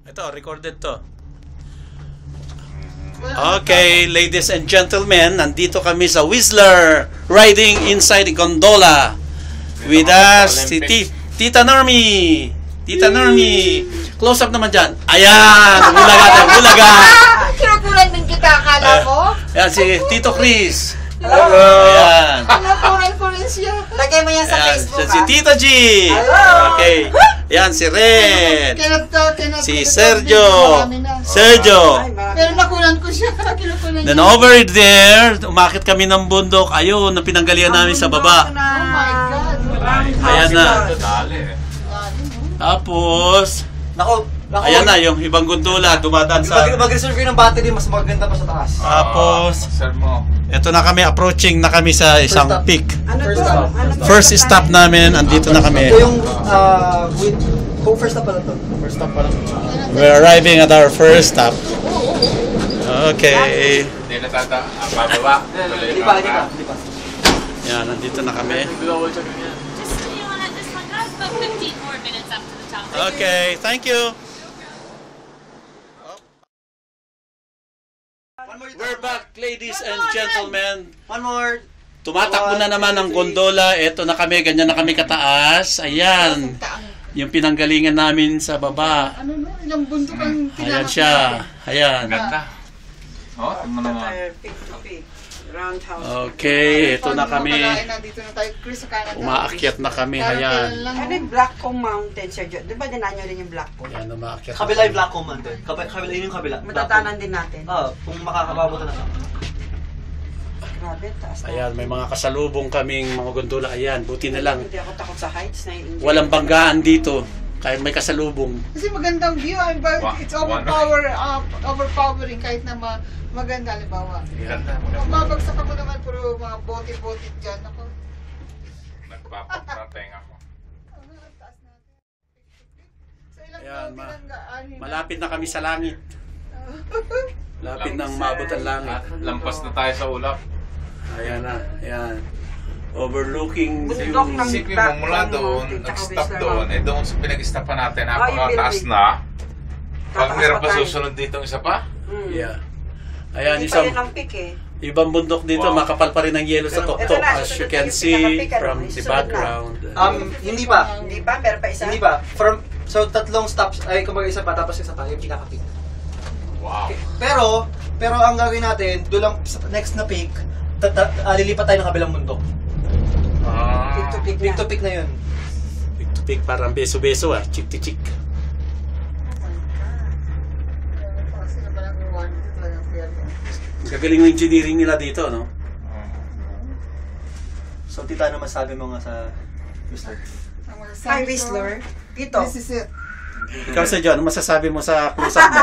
Ito, recorded to. Okay, ladies and gentlemen, nandito kami sa Whistler, riding inside the gondola. With us, si Tita Normie. Tita Normie. Close up naman dyan. Ayan, bulaga. Kinukulan din kita, akala mo? Ayan, si Tito Chris. Hello. Ayan. Kinukulan ko rin siya. Lagay mo yan sa Ayan, Facebook, si Tita G. Hello. Okay. Ayan, si Red. Kinat Si Sergio. Sergio. Pero nakulan ko siya. Kinukulan Then niya. over there, umakit kami ng bundok. Ayun, ang pinanggalian namin sa baba. Oh my God. Ayan na. Dali eh. Tapos, Nako, ayan na, yung ibang gondola, dumadaan sa... Mag-reserve kayo ng battery, mas maganda pa sa taas. Tapos, Sir mo. eto na kami, approaching na kami sa isang First stop. peak. Ano First to? stop. Ano to? First stop namin, andito na kami. Ito yung, first stop pala to. First stop pala. We're arriving at our first stop. Okay. Hindi na bababa. Hindi pa. Yan, nandito na kami. Just so you want it, this one has about 15 more minutes up to the top. Okay, thank you. We're back, ladies and gentlemen. One more. Tumatakbo na naman ang gondola. Ito na kami, ganyan na kami kataas. Ayan. Yung pinanggalingan namin sa baba. Ano no? Ilang bundok ang Ayan siya. Ayan. Ganda. Oh, tingnan mo naman. Roundhouse. Okay, ito na kami. Nandito na tayo, Chris, sa Canada. Umaakyat na kami. Ayan. Ano yung Blackcomb Mountain, Sergio? Di ba dinanyo rin yung Blackcomb? Ayan, umaakyat. Kabila yung Black Command. Kabila yun yung kabila. Matatanan din natin. Kung makakababutan na siya. Grabe, taas na. Ayan, may mga kasalubong kaming mga gondola. Ayan, buti na lang. Hindi ako takot sa heights. Na-enjoy. Walang banggaan dito. Kahit may kasalubong. Kasi magandang view, but it's overpowering kahit na maganda, halimbawa. Ganda. Mabagsak ako naman, puro mga bote-bote dyan. Ako. Nagpapateng ako. Ang taas natin. So, ilang Ayan, bote lang Malapit na kami sa langit. Lapit nang maabot ang langit. Lampas na tayo sa ulap. Ayan na, ayan. Overlooking Bundok ng Isipin mo mula doon, nag-stop doon, doon sa pinag-stopan natin, napakataas na. Pag meron pa susunod dito ang isa pa? Yeah. Ayan, Hindi pa isang yun ang peak eh. ibang bundok dito, Wow. makapal pa rin ang yelo sa Ito tuktok na, as you susunod can yung see pinaka-peak, ano, from may the susunod na. background. Hindi pa. Hindi pa? Meron pa isa? Hindi pa. So, tatlong stops, ay kumbaga isa pa, tapos isa pa, yung pinaka-peak. Wow. Pero ang gagawin natin, doon lang sa next na peak, lilipat tayo ng kabilang bundok. Peak to peak Peak na. to peak na yun. Peak to peak, parang beso-beso chick to chick. Gagaling ng engineering nila dito, no? So, tita, ano masabi mo nga sa Whistler? Hi, Whistler. Dito. This is it. Ikaw sa John, ano masasabi mo sa close-up mo?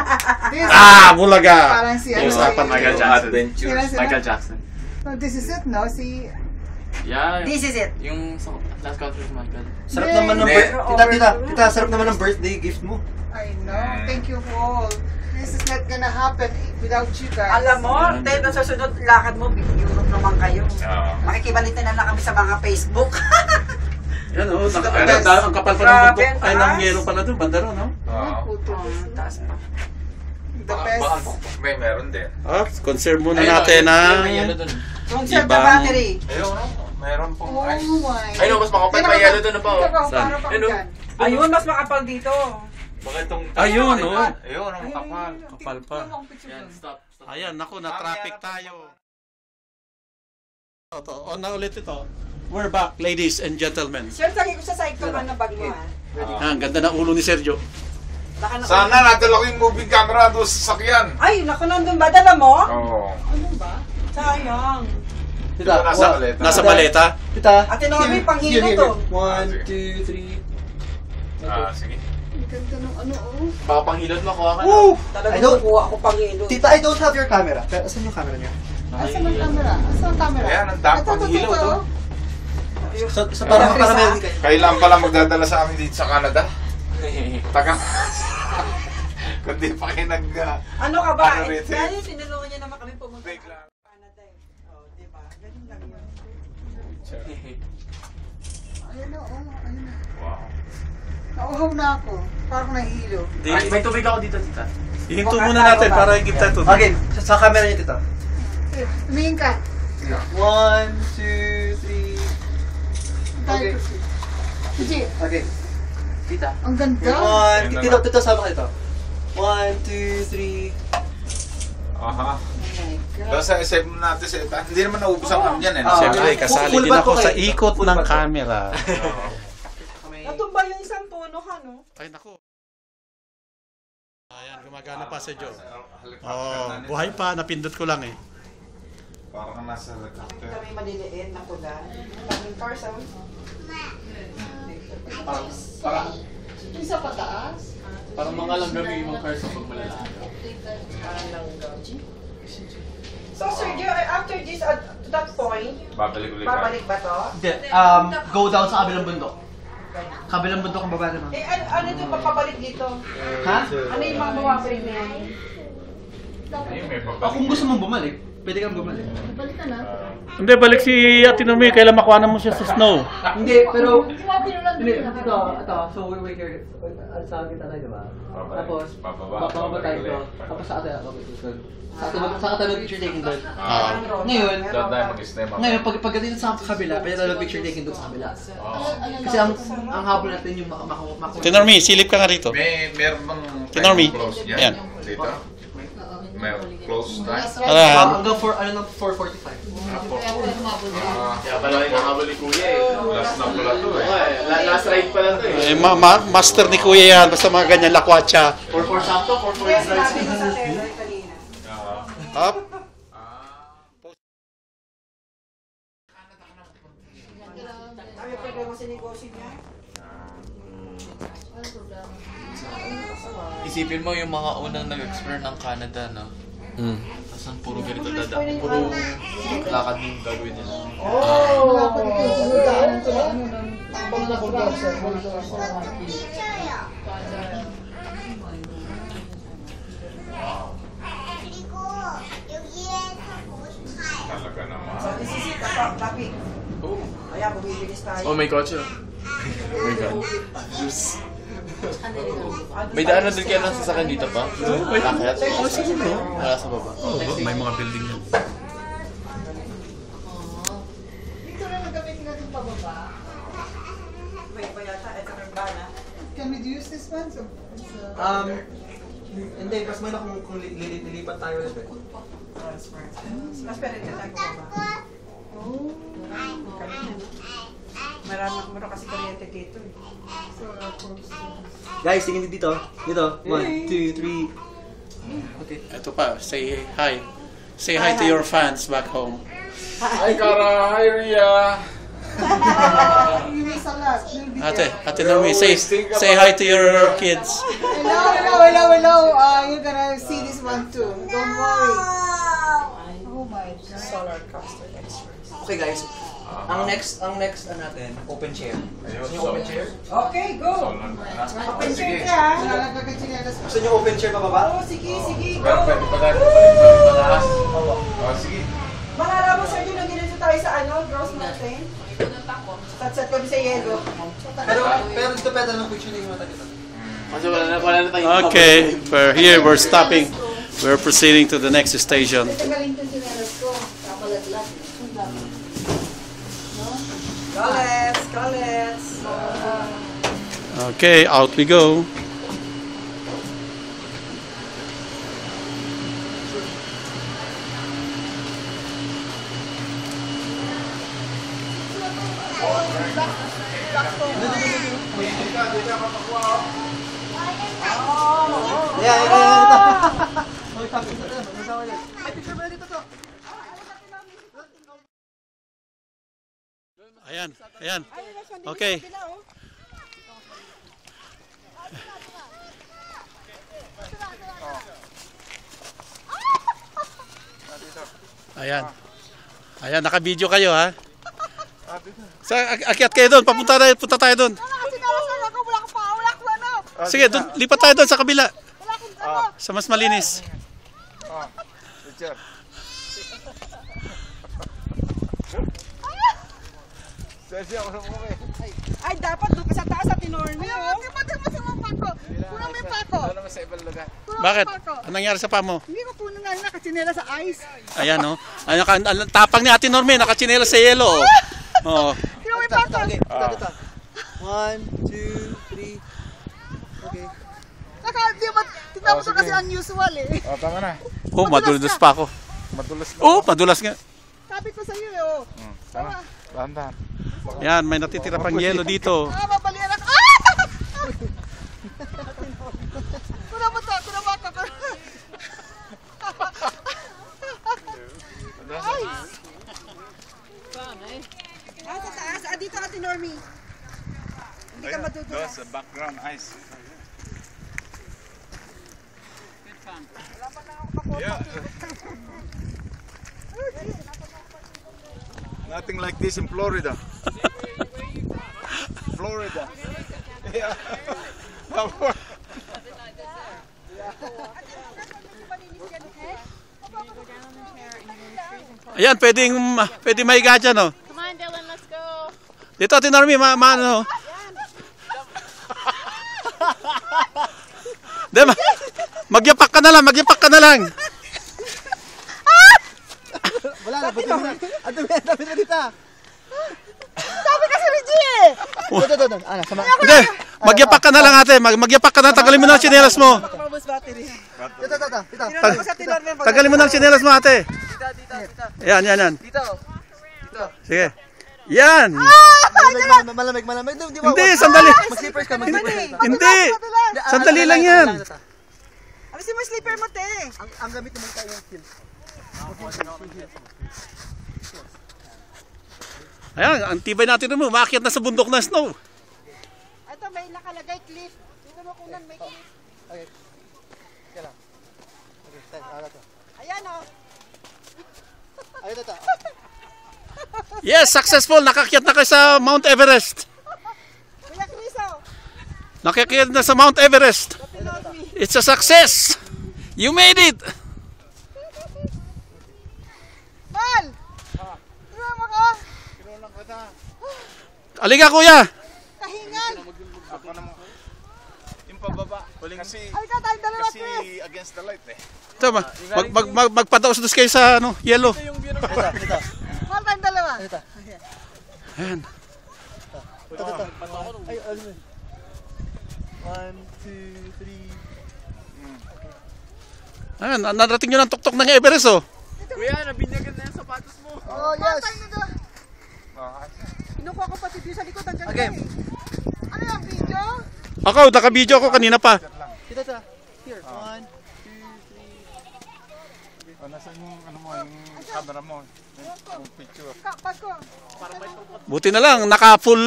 This Bulaga! Parang si ano, Close-upan si- Michael Jackson. Sila. Michael Jackson. No, this is it, no? Si... Yeah. This is it. Yung sa last concert ni Michael. Sarap Yay! naman ng tita, sarap naman ng birthday gift mo. I know. Thank you for all. This is not gonna happen without you guys. Alam mo, dahil sa susunod lakad mo, Europe naman kayo. Oo. Makikibalitan na lang kami sa mga Facebook. Yan, oh, Yes. ang kapal pa ng bundok. Grabe, Ay, ng taas. yelo pala doon, banda ron, no? Oo. Taas pa. The best. May meron din. Conserve muna natin ang... May yellow dun. Conserve the Ibang- battery. Ayun, meron pong Oh ice. my. Ay, no, mas makapal pa yellow dun na pa, oh. Ito Saan? para pang Ano? dyan. Ayun, mas makapal dito. Baka itong... Ayun, oh. Ayun, ang kapal. Kapal pa. Tingnan mo ang picture Yan, dun. stop. Ayan, naku, na-traffic tayo. Ito, on na ulit ito. We're back, ladies and gentlemen. Sir, lagi ko sa side ko man ng bag mo ha. Ang ganda ng ulo ni Sergio. Baka na- Sana nadala ko yung moving camera doon sa sakyan. Ay, naku, nandun ba? Dala mo? Oo. Ano ba? Sayang. Tita, Nasa maleta. Nasa maleta. Tita. Ate Nomi, panghilo here, to. 1, 2, 3. Sige. Ang ganda ng ano, oh. Baka panghilot mo, kuha ka na. Woo! Talaga I don't- kukuha ako panghilo. Tita, I don't have your camera. Pero asan yung camera niya? Asan ang camera? Asan ang camera? Ayan, ang dami Ito, pang hilaw ito, to. oh. So para meron kayo. Kailan pala magdadala sa amin dito sa Canada? Taka. Kundi pa kayo nag... Ano ka ba? Ano rito? Dahil tinulungan niya naman kami pumunta Break sa lang. Canada eh. Oh, di ba? Ganun lang yun. Ayun na, oh. Ayun na. Wow. Nauhaw na ako. Parang nahilo. May tubig ako dito, tita. Ihinto muna natin para kita ito. Okay, sa camera niyo dito. Tumingin ka. 1, 2, 3. Okay. Hindi. Okay. Tita. Ang ganda. 1, dito sama ka dito. 1, 2, 3. Aha. Oh my God. Tapos sa save mo natin sa iba. Hindi naman naubos ang kami yan eh. Siyempre, kasali Full din back ako ko sa kayo. ikot Full ng back ko. camera. Natumba yung isang puno ka, no? Ay, naku. Ayan, gumagana pa si Joe. Oh, buhay pa. Napindot ko lang eh. Parang nasa helicopter. Kami maliliit na pula. Kaming cars, ah. Yung sa pataas. Parang mga langgam yung ibang cars kapag malalayo. So, Sergio, after this, to that point, Babalik ulit. babalik ba to? Hindi, go down sa kabilang bundok. Kabilang bundok ang baba naman. Eh, ano ito papabalik dito? Ha? Ano yung mga mawabalik na yan? Ayun, may Kung gusto mong bumalik, pwede kang bumalik. Hindi, balik si Ate Nomi. Kailan makuha mo siya sa snow? Hindi, pero... Hindi, ito. So, we here. Sa kita tayo, diba? Tapos, bababa tayo ito. Tapos sa atin, sa atin mag-picture taking doon. Ngayon, Doon tayo mag-stay. ngayon, pagdating sa kabila, pwede tayo mag-picture taking doon sa kabila. Kasi ang habol natin yung makuha. Ate Nomi, silip ka nga rito. Meron bang Tinormi. close niya? Ayan. Dito? May close na? Ayan. Hanggang 4:45. Kaya pala yung nakahabol ni Kuya eh. Last na pala to eh. Last ride pala to eh. Master ni Kuya yan. Basta mga ganyan lakwatsa. 4-4 sakto, 4-4 Yes, is right. sabi ko sa Terry kanina. Up. Ano yung problema sa negosyo niya? Isipin mo yung mga unang nag-explore ng Canada, no? Tapos ang puro ganito puro lakad yung gagawin nila. Wala pa dito. Daanan to na ano ng tambang na bulldozer. Talaga naman. So, isisita pa, tapi. Kaya, bumibilis tayo. Oh, may kotse. Oh my God. Juice. May daanan din kaya ng sasakyan dito pa? Akyat? Wala sa baba. May mga building yan. Dito na nagamitin natin pababa. May iba yata, ito ng bana. Can we use this one? So, Hindi, mas may kung lilipat tayo ulit eh. Mas pwede na tayo bumaba. Meron kasi kuryente dito eh. Guys, tingin dito. Dito. 1, 2, 3. Okay. Ito pa, say hi. Say hi to your fans back home. Hi, Kara! Hi, Ria! you miss a lot. You'll be Ate, there. Ate Nomi, say hi to your kids. Hello. You're gonna see this one too. Don't worry. Oh my God. Solar coaster express. Okay guys, ang next natin, open chair. Gusto niyo open chair? Okay, go! Open chair ka. Nalaglag ang chinelas ko. Gusto niyo open chair pababa? Oh, sige, go! Pero pwede pa tayo pabalik mataas. Oh, sige. Malala mo, Sergio, nung ginito tayo sa Gross Mountain? Tatsat kami sa yelo. Pero dito pwede lang picture niyo mata dito. Kasi wala na tayong Okay, we're stopping. We're proceeding to the next station. Tanggalin ko yung chinelas ko. Kapalaglag. Collets! Okay, out we go. Ayan. Okay. Ayan, naka-video kayo ha. Akyat kayo doon, punta tayo doon. Sige, lipat tayo doon sa kabila. Sa mas malinis. Ay, dapat doon ka sa taas at tinorme. Mati mo pako. Kulang mo yung pako. Ano naman sa ibang lugar? Bakit? Anong nangyari sa paa mo? Hindi ko puno nga nakachinela sa ice. Ayan, oh. Tapang ni Ate Norme, nakachinela sa yelo. Oh. Kulang mo yung pako. Ito. 1, 2, 3. Okay. Saka, di ba, tignan mo to kasi unusual eh. Oh, tama na. Oh, madulas pa ako. Madulas na. Oh, madulas nga. Sabi ko sa iyo eh, oh. Tama. Dahan-dahan. Yan, may natitira pang yelo dito. Ah, mabalian ako. Ah! Kulang mo to, kulang mo ako. Ay! Ah, sa taas. Ah, dito ka, Tinormi. Hindi ka matutulas. Sa background ice. Wala pa na ako kapot. Yeah. Nothing like this in Florida. Florida. Yeah. Ayan, pwedeng maiga dyan, oh. Come on, Dylan, let's go. Dito, Ate Norme, ano. Magyapak ka na lang, Wala na, pati mo na. Ang dami na dito. Sabi kasi ni G eh! Ito. Ano, sama. Hindi, magyapak ka na lang, ate. Magyapak ka na, tanggalin mo na ang tsinelas mo. Mabos battery. Ito. Tinanong ko sa Tinormi. Tanggalin mo na ang tsinelas mo, ate. Dito. Yan. Dito. Sige. Yan. Malamig. Hindi, sandali. Mag-slippers ka, mag-slippers ka. Hindi. Sandali lang yan. Alisin mo yung slipper mo, te. Ang gamit mo tayo yung skill. Ayan, ang tibay natin mo. Maakyat na sa bundok na snow. Ito, may nakalagay cliff. Dito mo kunan, may cliff. Okay. Sige lang. Okay, start. Ayan, oh. Ay, ito. Yes, successful. Nakakyat na kayo sa Mount Everest. Kuya Chris, oh. Nakakyat na sa Mount Everest. Tinormi. It's a success. You made it. Mal! Tignan mo ka. Aliga, kuya. Kahingan. Ako naman. Yung pababa. Kasi Ay ka, tayong dalawa, Chris. against the light eh. Ito, magpadaos-dos kayo sa yelo. Ito. Mal, tayong dalawa. Ayan. Ito. Ay, ano yun? 1, 2, 3. Ayan, narating nyo ng tuktok ng Everest, oh. Kuya, nabinyagan na yung sapatos mo. Oh, yes. Kinukuha ko pati dito sa likod. Ang ganda Okay. eh. Ano yung video? Ako, naka-video ako kanina pa. Ito. Here. 1, 2, 3. Nasaan yung ano mo, yung camera mo, yung picture. Pasko. Buti na lang, naka-full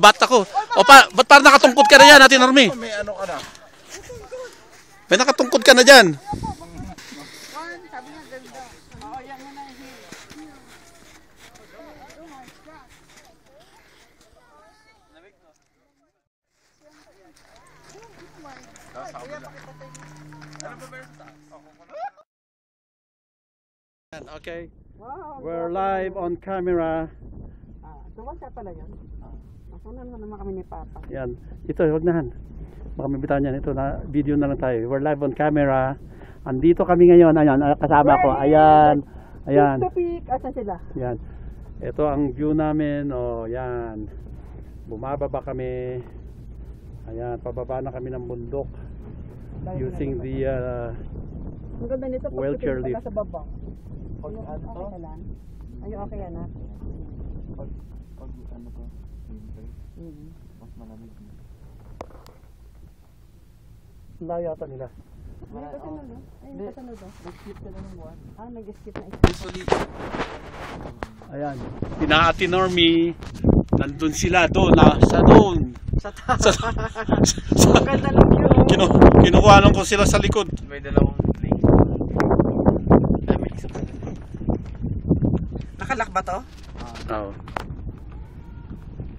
bat ako. O, ba't parang nakatungkod ka na yan, Ate Norme? May ano ka na? May nakatungkod ka na dyan. Sabi niya ganda. Oo, yan mo na yung Okay, we're live on camera. Tuwan siya pala yan. Nasaan naman kami ni Papa? Yan, ito, wag nahan. Baka mabitawan yan, ito na, video na lang tayo. We're live on camera. Andito kami ngayon, ayan, kasama ko. Ayan. Tupik, asan sila? Yan. Ito ang view namin. Oh, yan. Bumababa kami. Ayan, pababa na kami ng bundok using the Ang ganda nito pag wheelchair pala lift. sa baba. Okay ka lang? Ay, okay yan ha? Pag ano to, mas malamig. Layo yata nila. Ay, kasunod o? Ay, kasunod o? Nag-skip ka na ng buwan. Ah, nag-skip na isa. Usually, Ayan. Sina Ate Normie. Nandun sila doon. Sa doon. Sa taas. Ang ganda ng view. Kinukuha lang ko sila sa likod. may dalawang link. Ay, may isa pa. Nakalak ba to? Oo.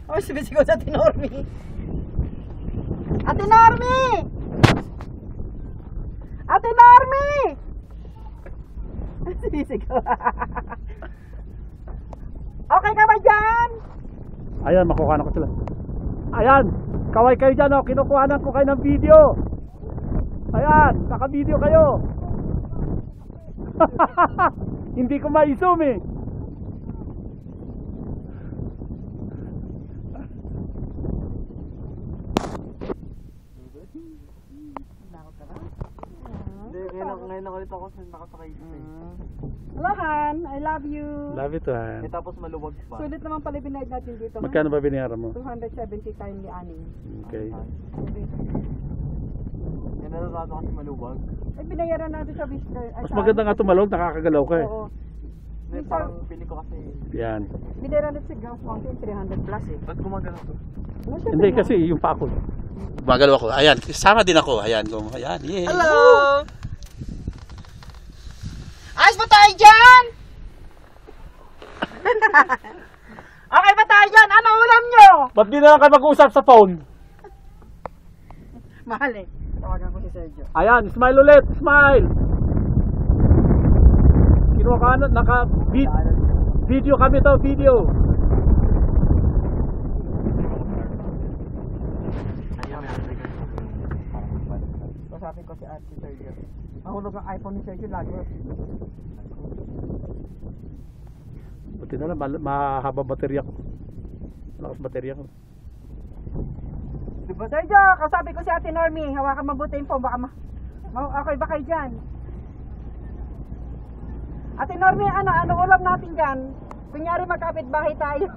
Oh, sumisigaw sa Ate Normie. Ate Normie! Ate Normie! Sumisigaw. Okay ka ba dyan? Ayan, makukuha ko sila. Ayan, kaway kayo dyan, oh. Kinukuhanan ko kayo ng video. Ayan, naka-video kayo. Hindi ko ma-zoom eh. Ngayon ulit ako nakasakay. Lahan, I love you. Love it, Han. Tapos maluwag pa. Sulit naman pala binayad natin dito. Magkano ba binayaran mo? 270 timely aning. Okay. Yan nararato kasi maluwag. Eh, binayaran natin sa Whistler. Mas maganda nga tumalog, nakakagalaw ka eh. Oo. Parang pili ko kasi. Yan. Binayaran natin sa Grouse Mountain, 300 plus eh. Ba't gumagano to? Hindi kasi yung pa ako. Gumagalaw ako. Ayan, sama din ako. Ayan, ayan. Yeah. Hello! Ayos ba tayo dyan? Okay ba tayo dyan? Ano ulam nyo? Ba't di na lang kayo mag-uusap sa phone? Mahal eh. Tawagan ko si Sergio. Ayan, smile ulit. Smile. Kinuha ka na, naka-video kami to, video. Kasabi ko si Ate Sergio. Mahulog ang iPhone ni Sergio lagi. Buti na lang, mahaba baterya ko. Malakas baterya ko. Diba Sergio, kasabi ko si Ate Normie. Hawakan mabuti yung phone. Baka okay ba kayo dyan? Ate Normie, ano ulam natin dyan? Kunyari magkapit bahay tayo.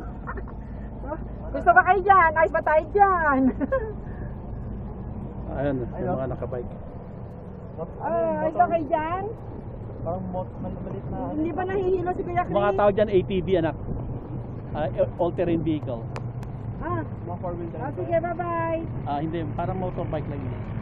Gusto ba kayo dyan? Ayos ba tayo dyan? Ayan, yung mga nakabike. Ayos ba kayo dyan? Parang malit na. Hindi ba nahihilo si Kuya Chris? Mga tao dyan, ATV anak. All-terrain vehicle. Mga 4-wheel drive. Sige, bye-bye. Hindi, parang motorbike lang yun.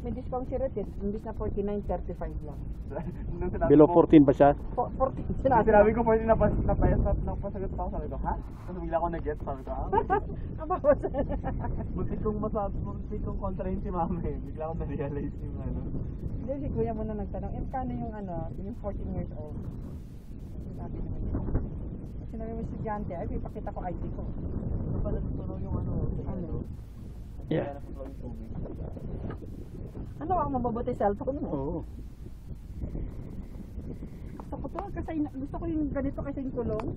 May discount si Red, imbis na 49, 35 lang. Below 14 ba siya? 14, Sinabi ko pwede napasagot pa ako, sabi ko, ha? Tapos bigla ako nag-get, sabi ko, Muntik kong kontrahin si mama eh. Bigla ako na-realize yung ano. Hindi, si Kuya mo na nagtanong, kano yung yung 14 years old? Sabi naman yun. Sinabi mo estudyante, ay, ipakita ko ID ko. Ano pa natutunaw yung ano? Yeah. Ano ako mababuti cellphone mo? Oo. Gusto ko to, kasi gusto ko yung ganito kasi yung kulong.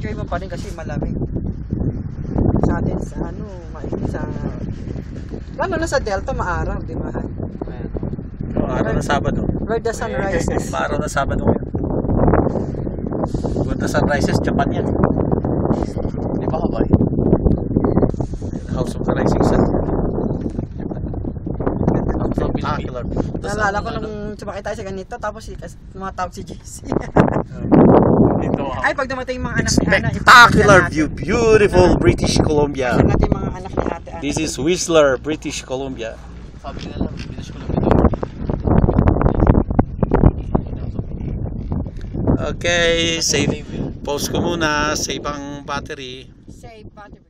enjoy mo pa rin kasi malamig. Sa atin sa mainit sa lalo na sa Delta maaraw, di ba? Araw na Sabado. Where the sun rises. Araw na Sabado. Where the sun rises, Japan yan. Di ba Hawaii? House of the Rising Sun. Spectacular. Naalala ko nung sumakay tayo sa ganito, tapos tumatawag si JC. Ay, pag dumating yung mga anak ni Ana, Spectacular view, beautiful British Columbia. ipakita natin mga anak ni Ate Ana. This is Whistler, British Columbia. Sabi nila lang, British Columbia. Okay, save. Pause ko muna, save ang battery. Save battery.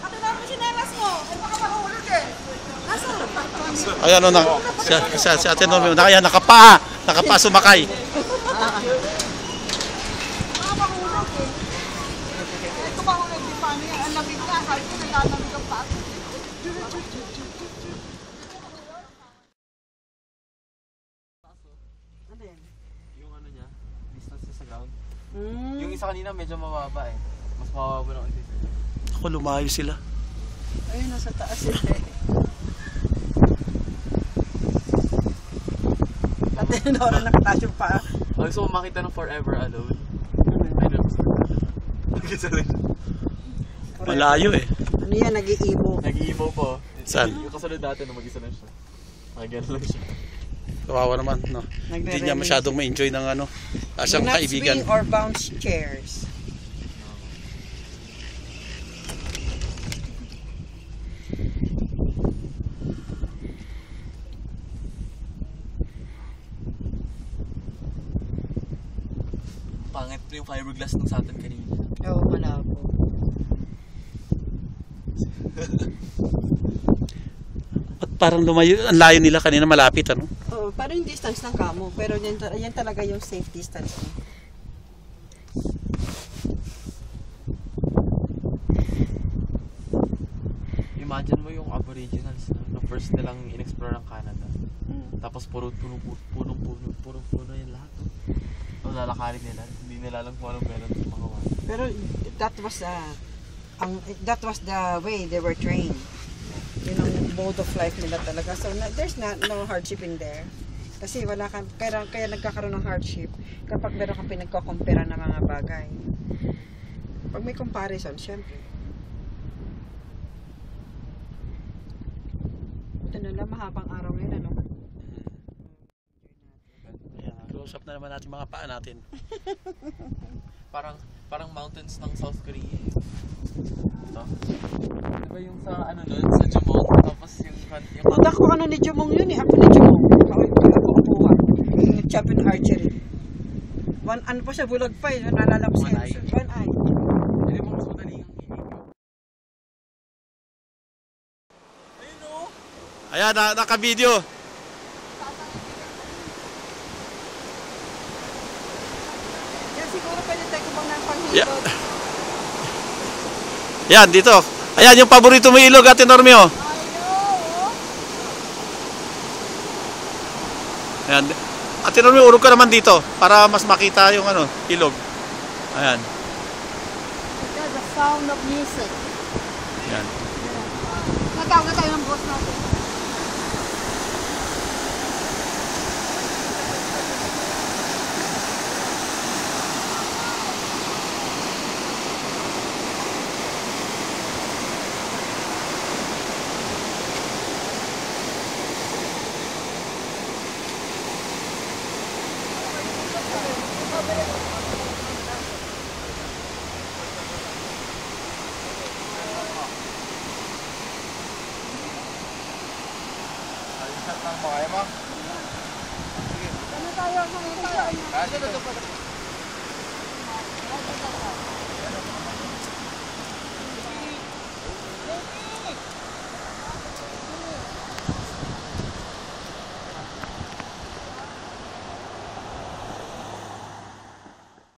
Ate, dami sinelas mo. Ay, baka mahulog eh. Nasaan? Ayan o, si Ate Normie, nakapa sumakay. Baka mahulog eh. Ito mahulog din paano yan. Ang lamig na. Kahit ko naglalamig ang pato. Ano yan? Yung ano niya, distance niya sa ground. Mm. Yung isa kanina medyo mababa eh. Mas mababa ng isa. Ako, lumayo sila. Ayun, nasa taas yun eh. At yun, oras nakataas yung paa. Ang gusto ko makita ng Forever Alone. I don't know. Malayo eh. Ano yan, nag-iibo. Nag-iimo po. Saan? Yung kasunod dati na mag-isa lang siya. Nakagano lang siya. Kawawa naman, no? Hindi niya masyadong ma-enjoy ng ano. Asyang Do not kaibigan. swing or bounce chairs. Pangit yung fiberglass ng sa atin kanina. Oo, malabo. At parang lumayo, ang layo nila kanina, malapit, ano? Oo, parang yung distance ng kamo. Pero yan talaga yung safe distance mo. Imagine mo yung aboriginals na first nilang in-explore ng Canada. Tapos puro puno yung lahat. So lalakarin nila, hindi nila alam kung anong meron sa mga wala. Pero that was the way they were trained. Yun ang mode of life nila talaga. So there's no hardship in there. Kasi wala kang, kaya nagkakaroon ng hardship kapag meron kang pinagko-compare ng mga bagay. Pag may comparison, syempre. Ito na lang, mahabang araw ngayon, ano? Ayan, close up na naman natin mga paa natin. Parang mountains ng South Korea. Ito. Diba yung sa ano doon, sa Jumong, tapos yung Tuda ko ano ni Jumong yun eh. Ako ni Jumong. Ako. Yung champion archery. Ano pa siya, bulag pa eh. Nalala ko siya. One eye. Hindi mo mas madali ang hinig. Ayun o! Ayan, naka-video. Yan siguro pwede tayo kumang ng panghilod. Yeah. Yan, dito. Ayan, yung paborito mo ilog, Ate Normie, oh. Ayan. Ate Normie, urog ka naman dito para mas makita yung ano, ilog. Ayan. That's the sound of music. Ayan. Nagtawag na tayo ng boss natin. Ano tayo? Ano tayo?